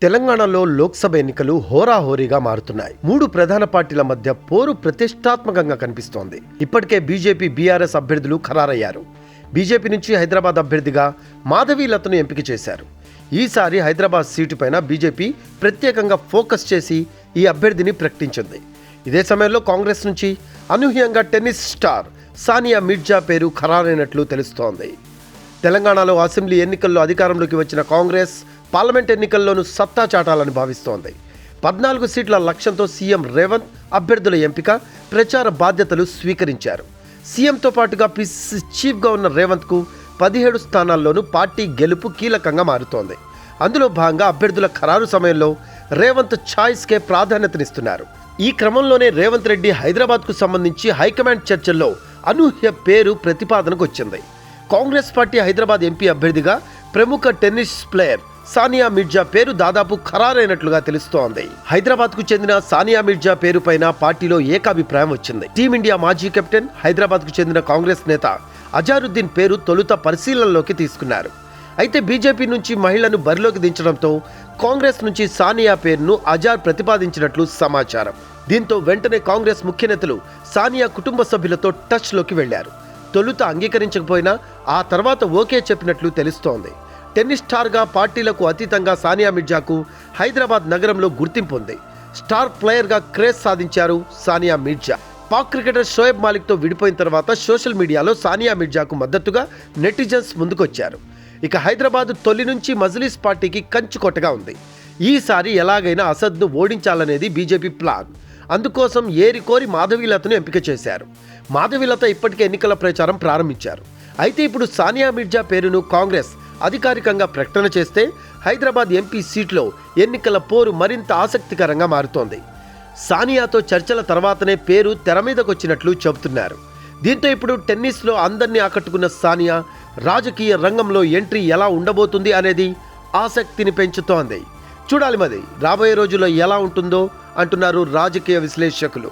తెలంగాణలో లోక్సభ ఎన్నికలు హోరాహోరీగా మారుతున్నాయి. మూడు ప్రధాన పార్టీల మధ్య పోరు ప్రతిష్టాత్మకంగా కనిపిస్తోంది. ఇప్పటికే బీజేపీ, బీఆర్ఎస్ అభ్యర్థులు ఖరారయ్యారు. బీజేపీ నుంచి హైదరాబాద్ అభ్యర్థిగా మాధవీలతను ఎంపిక చేశారు. ఈసారి హైదరాబాద్ సీటుపైన బీజేపీ ప్రత్యేకంగా ఫోకస్ చేసి ఈ అభ్యర్థిని ప్రకటించింది. ఇదే సమయంలో కాంగ్రెస్ నుంచి అనూహ్యంగా టెన్నిస్ స్టార్ సానియా మిర్జా పేరు ఖరారైనట్లు తెలుస్తోంది. తెలంగాణలో అసెంబ్లీ ఎన్నికల్లో అధికారంలోకి వచ్చిన కాంగ్రెస్ పార్లమెంట్ ఎన్నికల్లోనూ సత్తా చాటాలని భావిస్తోంది. 14 సీట్ల లక్ష్యంతో సీఎం రేవంత్ అభ్యర్థుల ఎంపిక, ప్రచార బాధ్యతలు స్వీకరించారు. సీఎంతో పాటుగా పిసిసి చీఫ్గా ఉన్న రేవంత్కు 17 స్థానాల్లోనూ పార్టీ గెలుపు కీలకంగా మారుతోంది. అందులో భాగంగా అభ్యర్థుల ఖరారు సమయంలో రేవంత్ ఛాయిస్కే ప్రాధాన్యతనిస్తున్నారు. ఈ క్రమంలోనే రేవంత్ రెడ్డి హైదరాబాద్కు సంబంధించి హైకమాండ్ చర్చల్లో అనూహ్య పేరు ప్రతిపాదనకు వచ్చింది. కాంగ్రెస్ పార్టీ హైదరాబాద్ ఎంపీ అభ్యర్థిగా ప్రముఖ టెన్నిస్ ప్లేయర్ సానియా మిర్జా పేరు దాదాపు ఖరారైనట్లుగా తెలుస్తోంది. హైదరాబాద్కు చెందిన సానియా మిర్జా పేరు పైన పార్టీలో ఏకాభిప్రాయం వచ్చింది. టీమిండియా మాజీ కెప్టెన్, హైదరాబాద్కు చెందిన కాంగ్రెస్ నేత అజారుద్దీన్ పేరు తొలుత పరిశీలనలోకి తీసుకున్నారు. అయితే బీజేపీ నుంచి మహిళను బరిలోకి దించడంతో కాంగ్రెస్ నుంచి సానియా పేరును అజార్ ప్రతిపాదించినట్లు సమాచారం. దీంతో వెంటనే కాంగ్రెస్ ముఖ్య నేతలు సానియా కుటుంబ సభ్యులతో టచ్లోకి వెళ్లారు. తొలుత అంగీకరించకపోయినా ఆ తర్వాత ఓకే చెప్పినట్లు తెలుస్తోంది. టెన్నిస్ స్టార్గా పార్టీలకు అతీతంగా సానియా మిర్జాకు హైదరాబాద్ నగరంలో గుర్తింపు ఉంది. స్టార్ ప్లేయర్గా క్రేజ్ సాధించారు సానియా మిర్జా. పాక్ క్రికెటర్ షోయబ్ మాలిక్తో విడిపోయిన తర్వాత సోషల్ మీడియాలో సానియా మిర్జాకు మద్దతుగా నెటిజన్స్ ముందుకొచ్చారు. ఇక హైదరాబాద్ తొలి నుంచి మజ్లిస్ పార్టీకి కంచుకొట్టగా ఉంది. ఈసారి ఎలాగైనా అసద్ను ఓడించాలనేది బీజేపీ ప్లాన్. అందుకోసం ఏరికోరి మాధవీలతను ఎంపిక చేశారు. మాధవీలత ఇప్పటికే ఎన్నికల ప్రచారం ప్రారంభించారు. అయితే ఇప్పుడు సానియా మిర్జా పేరును కాంగ్రెస్ అధికారికంగా ప్రకటన చేస్తే హైదరాబాద్ ఎంపీ సీట్లో ఎన్నికల పోరు మరింత ఆసక్తికరంగా మారుతోంది. సానియాతో చర్చల తర్వాతనే పేరు తెర మీదకొచ్చినట్లు చెబుతున్నారు. దీంతో ఇప్పుడు టెన్నిస్లో అందరినీ ఆకట్టుకున్న సానియా రాజకీయ రంగంలో ఎంట్రీ ఎలా ఉండబోతుంది అనేది ఆసక్తిని పెంచుతోంది. చూడాలి మరి రాబోయే రోజుల్లో ఎలా ఉంటుందో అంటున్నారు రాజకీయ విశ్లేషకులు.